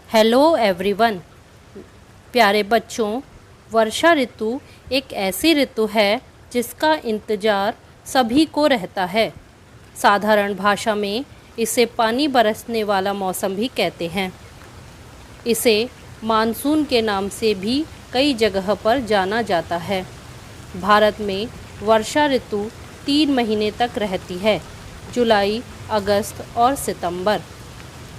Hello everyone. प्यारे बच्चों, वर्षा ऋतु एक ऐसी ऋतु है जिसका इंतज़ार सभी को रहता है। साधारण भाषा में इसे पानी बरसने वाला मौसम भी कहते हैं। इसे मानसून के नाम से भी कई जगह पर जाना जाता है। भारत में वर्षा ऋतु 3 महीने तक रहती है, जुलाई, अगस्त और सितंबर।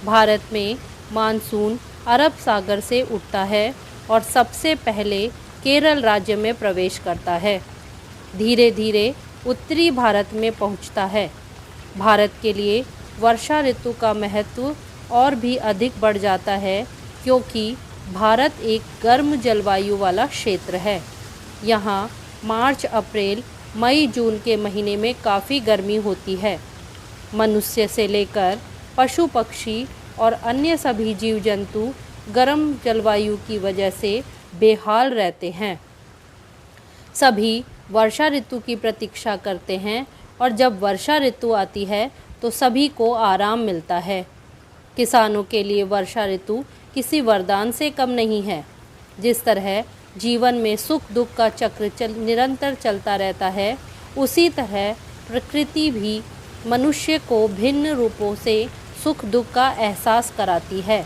भारत में मानसून अरब सागर से उठता है और सबसे पहले केरल राज्य में प्रवेश करता है। धीरे धीरे उत्तरी भारत में पहुंचता है। भारत के लिए वर्षा ऋतु का महत्व और भी अधिक बढ़ जाता है क्योंकि भारत एक गर्म जलवायु वाला क्षेत्र है। यहाँ मार्च, अप्रैल, मई, जून के महीने में काफ़ी गर्मी होती है। मनुष्य से लेकर पशु पक्षी और अन्य सभी जीव जंतु गर्म जलवायु की वजह से बेहाल रहते हैं। सभी वर्षा ऋतु की प्रतीक्षा करते हैं और जब वर्षा ऋतु आती है तो सभी को आराम मिलता है। किसानों के लिए वर्षा ऋतु किसी वरदान से कम नहीं है। जिस तरह जीवन में सुख दुख का चक्र निरंतर चलता रहता है, उसी तरह प्रकृति भी मनुष्य को भिन्न रूपों से सुख दुख का एहसास कराती है।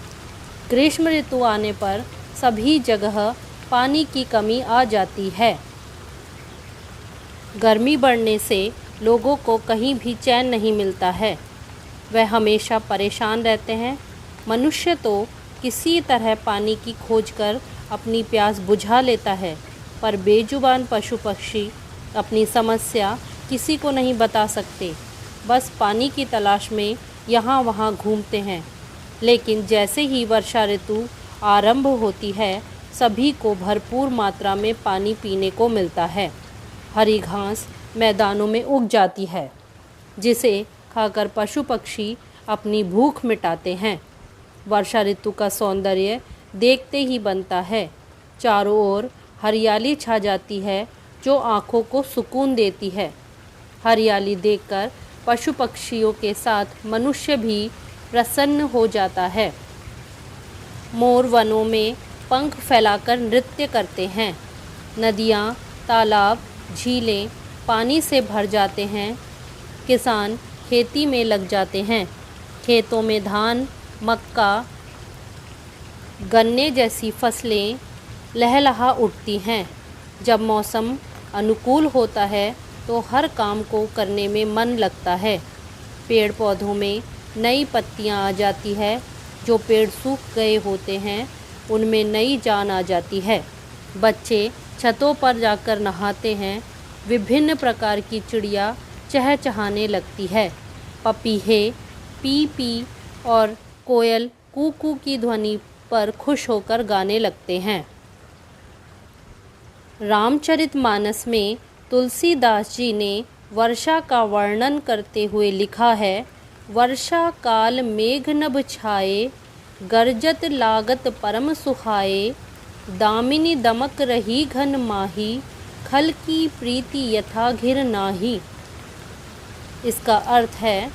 ग्रीष्म ऋतु आने पर सभी जगह पानी की कमी आ जाती है। गर्मी बढ़ने से लोगों को कहीं भी चैन नहीं मिलता है। वह हमेशा परेशान रहते हैं। मनुष्य तो किसी तरह पानी की खोज कर अपनी प्यास बुझा लेता है, पर बेजुबान पशु पक्षी अपनी समस्या किसी को नहीं बता सकते। बस पानी की तलाश में यहाँ वहाँ घूमते हैं। लेकिन जैसे ही वर्षा ऋतु आरंभ होती है, सभी को भरपूर मात्रा में पानी पीने को मिलता है। हरी घास मैदानों में उग जाती है, जिसे खाकर पशु पक्षी अपनी भूख मिटाते हैं। वर्षा ऋतु का सौंदर्य देखते ही बनता है। चारों ओर हरियाली छा जाती है जो आँखों को सुकून देती है। हरियाली देखकर पशु पक्षियों के साथ मनुष्य भी प्रसन्न हो जाता है। मोर वनों में पंख फैलाकर नृत्य करते हैं। नदियाँ, तालाब, झीलें पानी से भर जाते हैं। किसान खेती में लग जाते हैं। खेतों में धान, मक्का, गन्ने जैसी फसलें लहलहा उठती हैं। जब मौसम अनुकूल होता है तो हर काम को करने में मन लगता है। पेड़ पौधों में नई पत्तियां आ जाती है। जो पेड़ सूख गए होते हैं उनमें नई जान आ जाती है। बच्चे छतों पर जाकर नहाते हैं। विभिन्न प्रकार की चिड़िया चहचहाने लगती है। पपीहे पी पी और कोयल कू कू की ध्वनि पर खुश होकर गाने लगते हैं। रामचरितमानस में तुलसीदास जी ने वर्षा का वर्णन करते हुए लिखा है, वर्षा काल मेघ नभ छाए, गरजत लागत परम सुहाए, दामिनी दमक रही घन माही, खल की प्रीति यथा घिर नाही। इसका अर्थ है,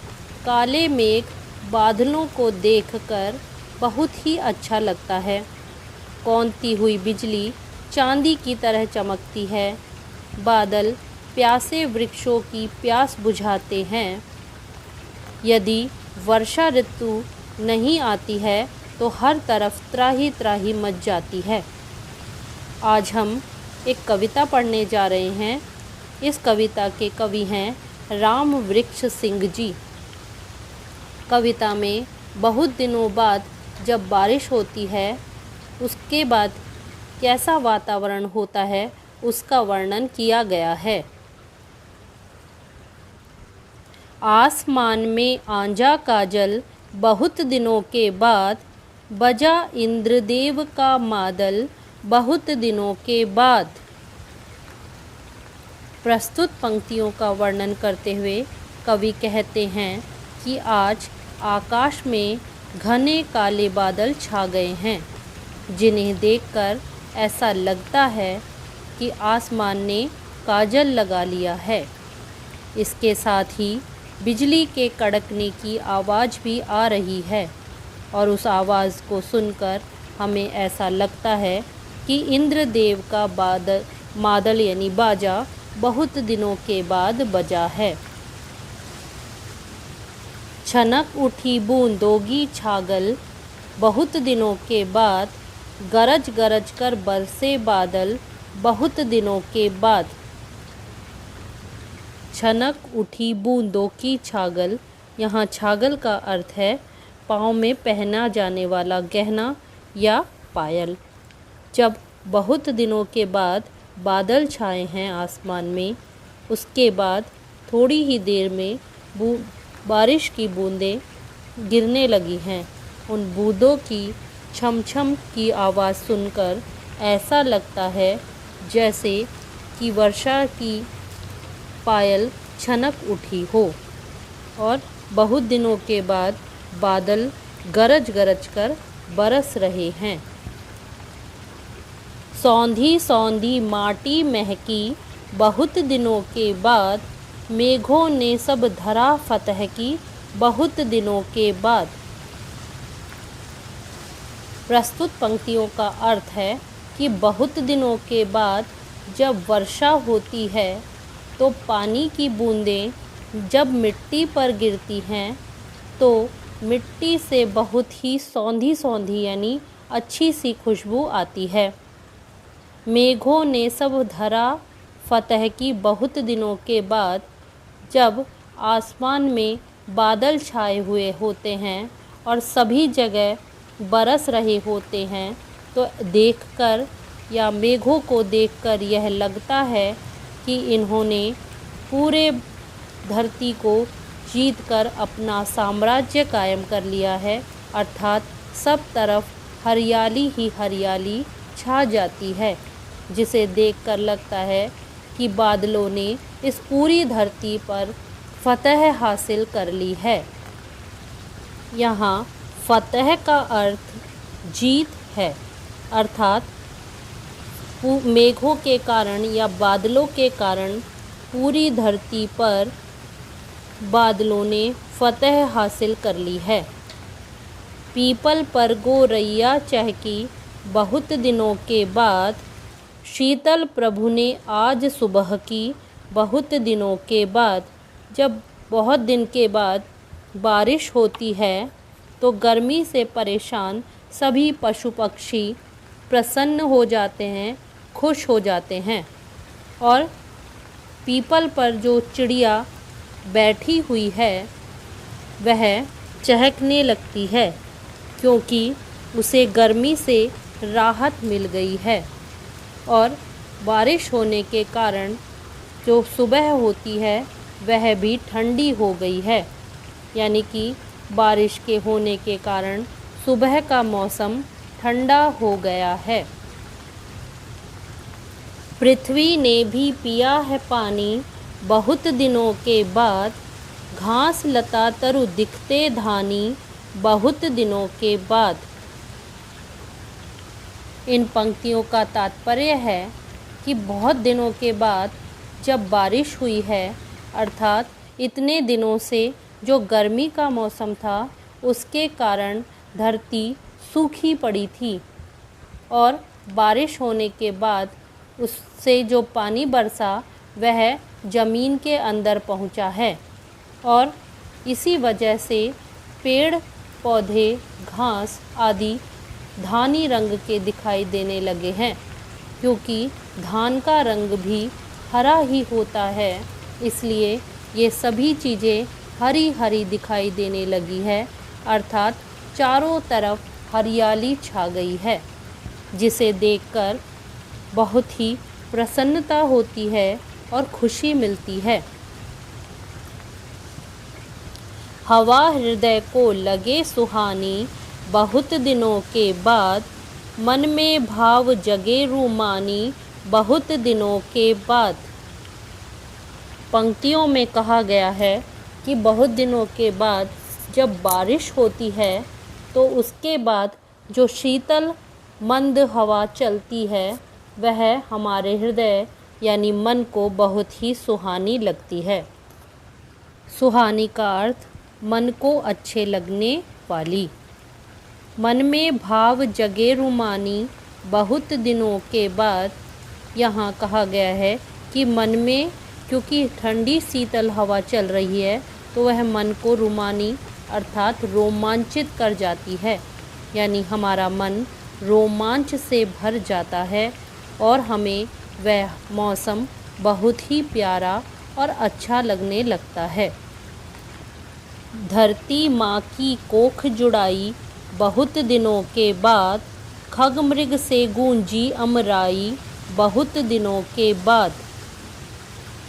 काले मेघ बादलों को देखकर बहुत ही अच्छा लगता है। कौंधती हुई बिजली चांदी की तरह चमकती है। बादल प्यासे वृक्षों की प्यास बुझाते हैं। यदि वर्षा ऋतु नहीं आती है तो हर तरफ त्राही त्राही मच जाती है। आज हम एक कविता पढ़ने जा रहे हैं। इस कविता के कवि हैं राम वृक्ष सिंह जी। कविता में बहुत दिनों बाद जब बारिश होती है, उसके बाद कैसा वातावरण होता है उसका वर्णन किया गया है। आसमान में आंजा काजल, बहुत दिनों के बाद बजा इंद्रदेव का मादल, बहुत दिनों के बाद। प्रस्तुत पंक्तियों का वर्णन करते हुए कवि कहते हैं कि आज आकाश में घने काले बादल छा गए हैं, जिन्हें देखकर ऐसा लगता है कि आसमान ने काजल लगा लिया है। इसके साथ ही बिजली के कड़कने की आवाज़ भी आ रही है। और उस आवाज़ को सुनकर हमें ऐसा लगता है कि इंद्रदेव का मादल यानी बाजा बहुत दिनों के बाद बजा है। छनक उठी बूंदोगी छागल, बहुत दिनों के बाद, गरज गरज कर बरसे बादल, बहुत दिनों के बाद। छनक उठी बूंदों की छागल, यहाँ छागल का अर्थ है पाँव में पहना जाने वाला गहना या पायल। जब बहुत दिनों के बाद बादल छाए हैं आसमान में, उसके बाद थोड़ी ही देर में बारिश की बूंदें गिरने लगी हैं। उन बूंदों की छम छम की आवाज़ सुनकर ऐसा लगता है जैसे कि वर्षा की पायल छनक उठी हो और बहुत दिनों के बाद बादल गरज गरज कर बरस रहे हैं। सौंधी सौंधी माटी महकी, बहुत दिनों के बाद, मेघों ने सब धरा फतह की, बहुत दिनों के बाद। प्रस्तुत पंक्तियों का अर्थ है कि बहुत दिनों के बाद जब वर्षा होती है तो पानी की बूंदें जब मिट्टी पर गिरती हैं तो मिट्टी से बहुत ही सौंधी सौंधी यानी अच्छी सी खुशबू आती है। मेघों ने सब धरा फतह की, बहुत दिनों के बाद जब आसमान में बादल छाए हुए होते हैं और सभी जगह बरस रहे होते हैं तो देखकर या मेघों को देखकर यह लगता है कि इन्होंने पूरे धरती को जीतकर अपना साम्राज्य कायम कर लिया है, अर्थात सब तरफ हरियाली ही हरियाली छा जाती है, जिसे देखकर लगता है कि बादलों ने इस पूरी धरती पर फतह हासिल कर ली है। यहाँ फतह का अर्थ जीत है, अर्थात मेघों के कारण या बादलों के कारण पूरी धरती पर बादलों ने फतह हासिल कर ली है। पीपल पर गोरैया चहकी, बहुत दिनों के बाद, शीतल प्रभु ने आज सुबह की, बहुत दिनों के बाद। जब बहुत दिन के बाद बारिश होती है तो गर्मी से परेशान सभी पशु पक्षी प्रसन्न हो जाते हैं, खुश हो जाते हैं और पीपल पर जो चिड़िया बैठी हुई है वह चहकने लगती है क्योंकि उसे गर्मी से राहत मिल गई है और बारिश होने के कारण जो सुबह होती है वह भी ठंडी हो गई है, यानी कि बारिश के होने के कारण सुबह का मौसम ठंडा हो गया है। पृथ्वी ने भी पिया है पानी, बहुत दिनों के बाद, घास लता तरु दिखते धानी, बहुत दिनों के बाद। इन पंक्तियों का तात्पर्य है कि बहुत दिनों के बाद जब बारिश हुई है, अर्थात इतने दिनों से जो गर्मी का मौसम था उसके कारण धरती सूखी पड़ी थी और बारिश होने के बाद उससे जो पानी बरसा वह ज़मीन के अंदर पहुंचा है और इसी वजह से पेड़ पौधे घास आदि धानी रंग के दिखाई देने लगे हैं, क्योंकि धान का रंग भी हरा ही होता है, इसलिए ये सभी चीज़ें हरी हरी दिखाई देने लगी है, अर्थात चारों तरफ हरियाली छा गई है, जिसे देखकर बहुत ही प्रसन्नता होती है और खुशी मिलती है। हवा हृदय को लगे सुहानी, बहुत दिनों के बाद, मन में भाव जगे रूमानी, बहुत दिनों के बाद। पंक्तियों में कहा गया है कि बहुत दिनों के बाद जब बारिश होती है तो उसके बाद जो शीतल मंद हवा चलती है वह हमारे हृदय यानी मन को बहुत ही सुहानी लगती है। सुहानी का अर्थ मन को अच्छे लगने वाली। मन में भाव जगे रुमानी बहुत दिनों के बाद। यहाँ कहा गया है कि मन में, क्योंकि ठंडी शीतल हवा चल रही है, तो वह मन को रुमानी अर्थात रोमांचित कर जाती है, यानी हमारा मन रोमांच से भर जाता है और हमें वह मौसम बहुत ही प्यारा और अच्छा लगने लगता है। धरती माँ की कोख जुड़ाई बहुत दिनों के बाद, खग मृग से गूंजी अमराई बहुत दिनों के बाद।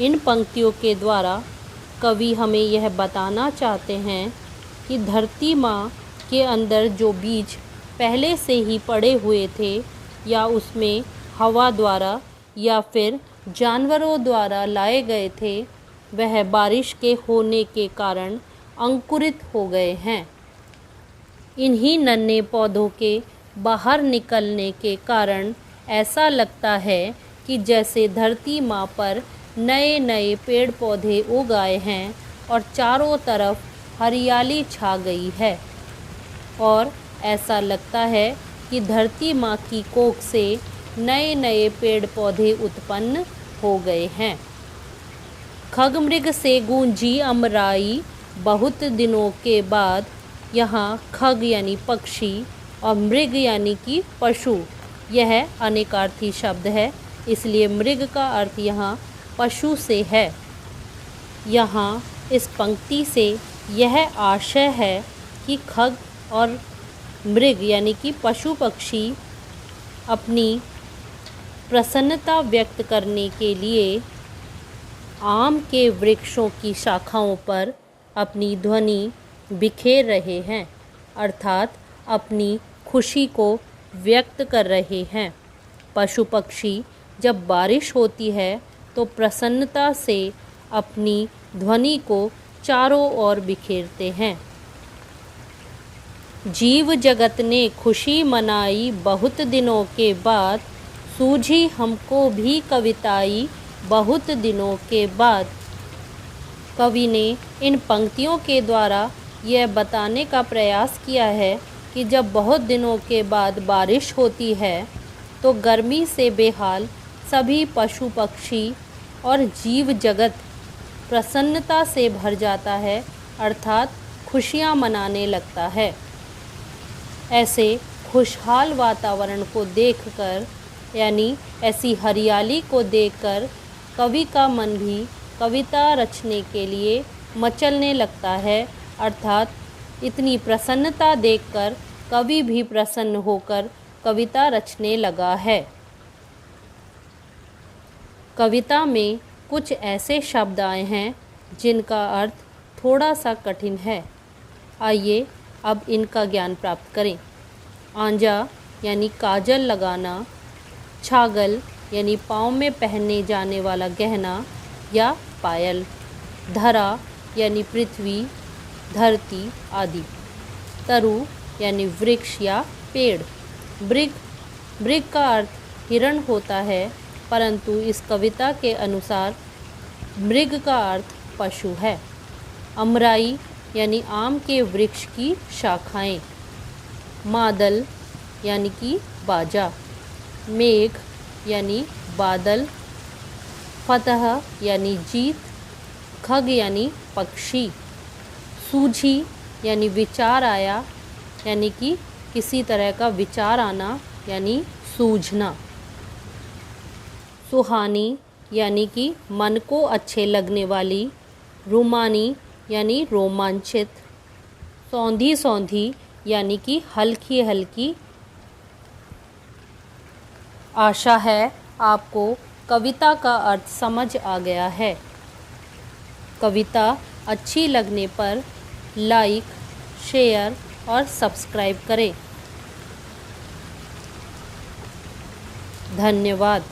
इन पंक्तियों के द्वारा कवि हमें यह बताना चाहते हैं कि धरती माँ के अंदर जो बीज पहले से ही पड़े हुए थे, या उसमें हवा द्वारा या फिर जानवरों द्वारा लाए गए थे, वह बारिश के होने के कारण अंकुरित हो गए हैं। इन्हीं नन्हे पौधों के बाहर निकलने के कारण ऐसा लगता है कि जैसे धरती माँ पर नए नए पेड़ पौधे उग आए हैं और चारों तरफ हरियाली छा गई है, और ऐसा लगता है कि धरती माँ की कोख से नए नए पेड़ पौधे उत्पन्न हो गए हैं। खग मृग से गूंजी अमराई बहुत दिनों के बाद। यहाँ खग यानी पक्षी और मृग यानी कि पशु, यह अनेकार्थी शब्द है, इसलिए मृग का अर्थ यहाँ पशु से है। यहाँ इस पंक्ति से यह आशय है कि खग और मृग यानी कि पशु पक्षी अपनी प्रसन्नता व्यक्त करने के लिए आम के वृक्षों की शाखाओं पर अपनी ध्वनि बिखेर रहे हैं, अर्थात अपनी खुशी को व्यक्त कर रहे हैं। पशु पक्षी जब बारिश होती है तो प्रसन्नता से अपनी ध्वनि को चारों ओर बिखेरते हैं। जीव जगत ने खुशी मनाई बहुत दिनों के बाद, सूझी हमको भी कविताई बहुत दिनों के बाद। कवि ने इन पंक्तियों के द्वारा यह बताने का प्रयास किया है कि जब बहुत दिनों के बाद बारिश होती है तो गर्मी से बेहाल सभी पशु पक्षी और जीव जगत प्रसन्नता से भर जाता है, अर्थात खुशियाँ मनाने लगता है। ऐसे खुशहाल वातावरण को देखकर, यानी ऐसी हरियाली को देखकर कवि का मन भी कविता रचने के लिए मचलने लगता है, अर्थात इतनी प्रसन्नता देखकर कवि भी प्रसन्न होकर कविता रचने लगा है। कविता में कुछ ऐसे शब्द आए हैं जिनका अर्थ थोड़ा सा कठिन है। आइए अब इनका ज्ञान प्राप्त करें। आंजा यानी काजल लगाना, छागल यानी पाँव में पहनने जाने वाला गहना या पायल, धरा यानी पृथ्वी, धरती आदि, तरु यानी वृक्ष या पेड़, मृग का अर्थ हिरण होता है, परंतु इस कविता के अनुसार मृग का अर्थ पशु है। अमराई यानी आम के वृक्ष की शाखाएं, मादल यानी कि बाजा, मेघ यानी बादल, फतह यानी जीत, खग यानी पक्षी, सूझी यानी विचार आया, यानी कि किसी तरह का विचार आना यानी सूझना, सुहानी यानी कि मन को अच्छे लगने वाली, रुमानी यानी रोमांचित, सौंधी सौंधी यानी कि हल्की हल्की। आशा है आपको कविता का अर्थ समझ आ गया है। कविता अच्छी लगने पर लाइक, शेयर और सब्सक्राइब करें। धन्यवाद।